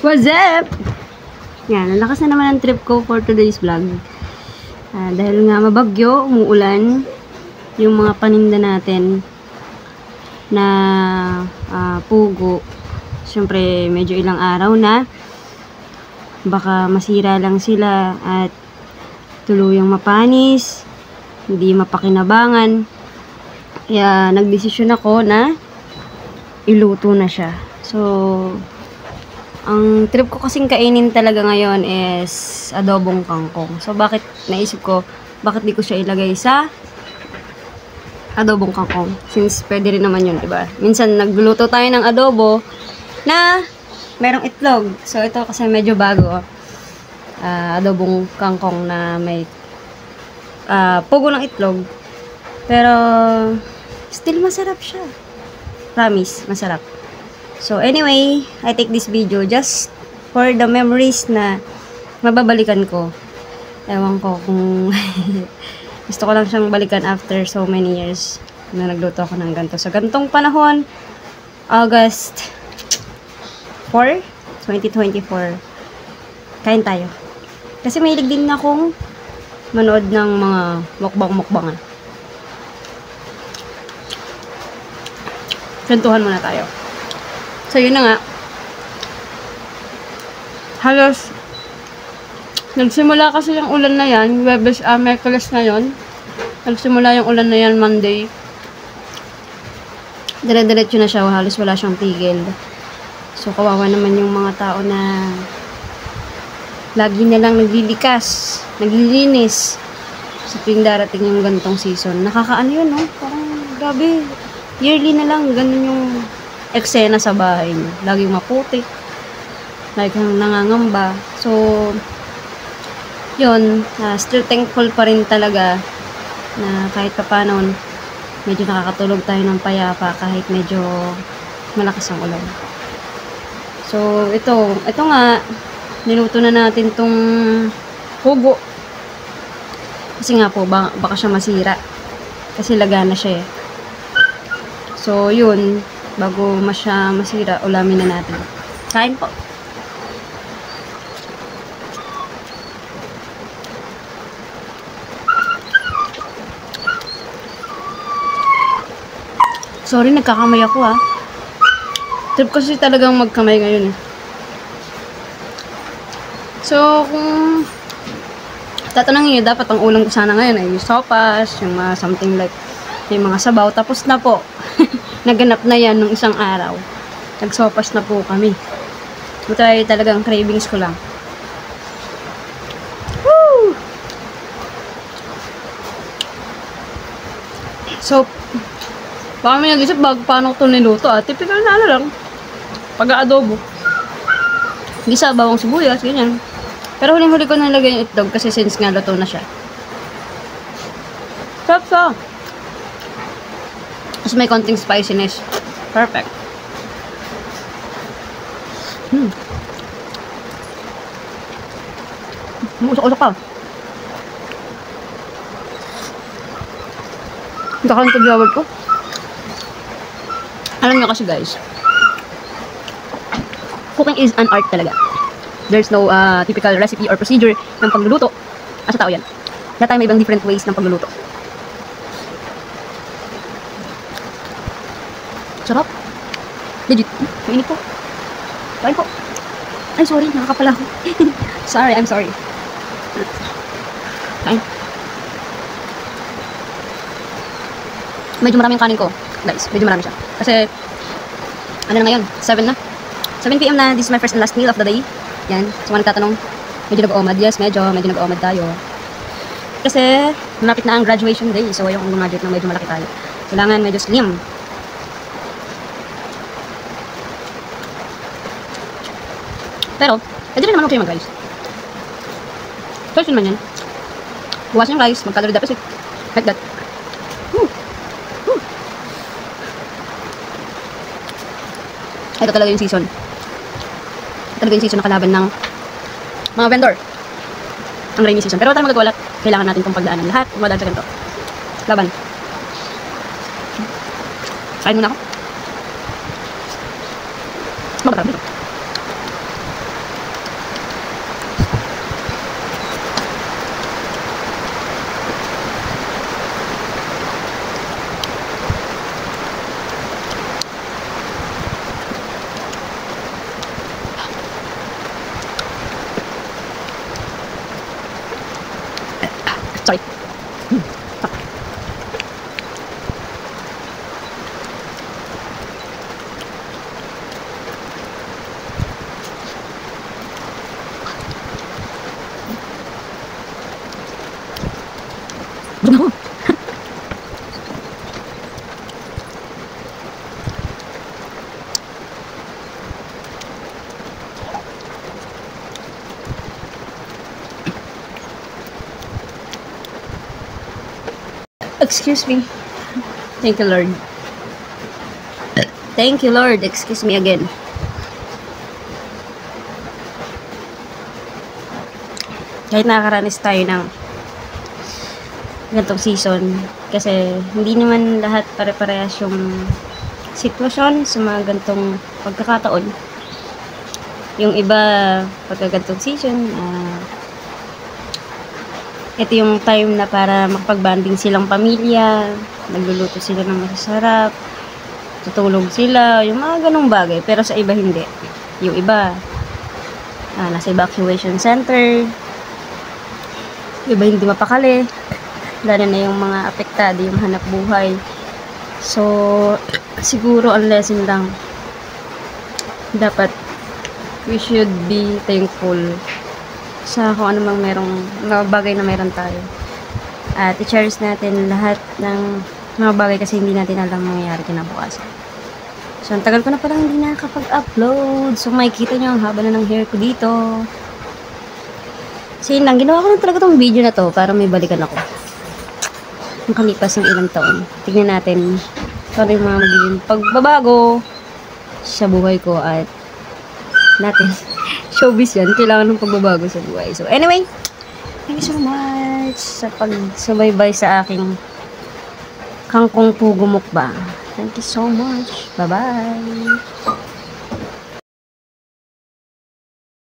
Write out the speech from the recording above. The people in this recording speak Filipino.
What's up? Yan, ang lakas na naman ang trip ko for today's vlog. Dahil nga mabagyo, umuulan, yung mga paninda natin na pugo, syempre medyo ilang araw na, baka masira lang sila at tuluyang mapanis, hindi mapakinabangan. Kaya nagdesisyon ako na iluto na siya. So, ang trip ko kasing kainin talaga ngayon is adobong kangkong. So, naisip ko, bakit di ko siya ilagay sa adobong kangkong? Since pwede rin naman yun, diba? Minsan, nagluluto tayo ng adobo na merong itlog. So, ito kasi medyo bago. Adobong kangkong na may pugo ng itlog. Pero, still masarap siya. Promise, masarap. So, anyway, I take this video just for the memories na mababalikan ko. Ewan ko kung gusto ko lang siyang balikan after so many years na nagluto ako ng ganito. Sa gantong panahon, August 4, 2024, kain tayo. Kasi mahilig din akong manood ng mga mukbang-mukbangan. Kwentuhan muna tayo. So, yun na nga. Halos, nagsimula kasi yung ulan na yan. Merkules na yun. Nagsimula yung ulan na yan Monday. Dire-diretso na siya. Halos wala siyang tigil. So, kawawa naman yung mga tao na lagi na lang naglilikas, naglilinis sa tuwing darating yung gantong season. Nakakaano yun, no? Parang, grabe. Yearly na lang, ganun yung eksena sa bahay niyo. Laging maputi. Laging nangangamba. So, yun, still thankful pa rin talaga na kahit pa paano medyo nakakatulog tayo ng payapa kahit medyo malakas ang ulan. So, ito nga, niluto na natin tong pugo. Kasi nga po, baka siya masira. Kasi laga na siya eh. So, yun, bago siya masira, ulamin na natin. Kain po. Sorry, nagkakamay ako ha. Trip kasi talagang magkamay ngayon eh. So, kung tatanungin nyo, dapat ang ulam ko sana ngayon ay yung sopas, yung something like yung mga sabaw. Tapos na po. Naganap na yan nung isang araw. Nagsopas na po kami. Ito ay talagang cravings ko lang. Woo! So, baka may nag-isip paano ito niluto typical na ano lang. Pag-aadobo. Gisa, bawang sibuyas, ganyan. Pero huling-huli ko nalagay yung itlog kasi since nga luto na siya. Sarap. Tapos may konting spiciness. Perfect. Usok-usok pa. Dakalan ito gawad ko. Alam nyo kasi guys, cooking is an art talaga. There's no typical recipe or procedure ng pagluluto. Sa tao yan. Lahat tayo may ibang different ways ng pagluluto. Sarap. Legit. Mainit po. Kain po. Ay, sorry. Nakakapala ako. I'm sorry. Kain. Medyo marami yung kanin ko. Guys, medyo marami siya. Kasi, ano na ngayon? 7 na. 7 PM na. This is my first and last meal of the day. Yan. So, nagtatanong, medyo nag-omad. Yes, medyo nag-omad tayo. Kasi, malapit na ang graduation day. So, ayokong gumaduate ng medyo malaki tayo. Kailangan medyo slim. Pero, pwede rin naman okay mag-rice. Choice naman yan. Buwasan yung rice, mag-calorie deficit. Like that. Ito talaga yung season. Talaga yung season na kalaban ng mga vendor. Ang rainy season. Pero wala tayong magagawa. Kailangan natin itong pagdaanan. Lahat, umadaan sa ganito. Laban. Kain muna ako. Mabatarap dito. Sorry. Excuse me. Thank you, Lord. Thank you, Lord. Excuse me again. Kahit nakakaranas tayo ng ganitong season, kasi hindi naman lahat pare-parehas yung sitwasyon sa mga ganitong pagkakataon. Yung iba, pagka ganitong season, ito yung time na para makapag-banding silang pamilya, nagluluto sila ng masasarap, tutulog sila, yung mga ganong bagay. Pero sa iba hindi. Yung iba, nasa evacuation center, yung iba hindi mapakali, lalo na yung mga apektado, yung hanap buhay. So, siguro ang lesson lang, dapat we should be thankful sa kung ano mang merong mga bagay na meron tayo. At i-cherish natin lahat ng mga bagay kasi hindi natin alam mangyayari kinabukasan. So, ang tagal ko na palang hindi nakakapag-upload. So, makikita nyo ang haba na ng hair ko dito. So, yun lang. Ginawa ko na talaga tong video na to para may balikan ako. Ang kalipas ng ilang taon. Tignan natin kung ano yung mga magiging pagbabago sa buhay ko at natin. Showbiz yan. Kailangan ng pagbabago sa buhay. So, anyway, thank you so much sa pagsubaybay sa aking kangkong pugo mukbang. Thank you so much. Bye-bye.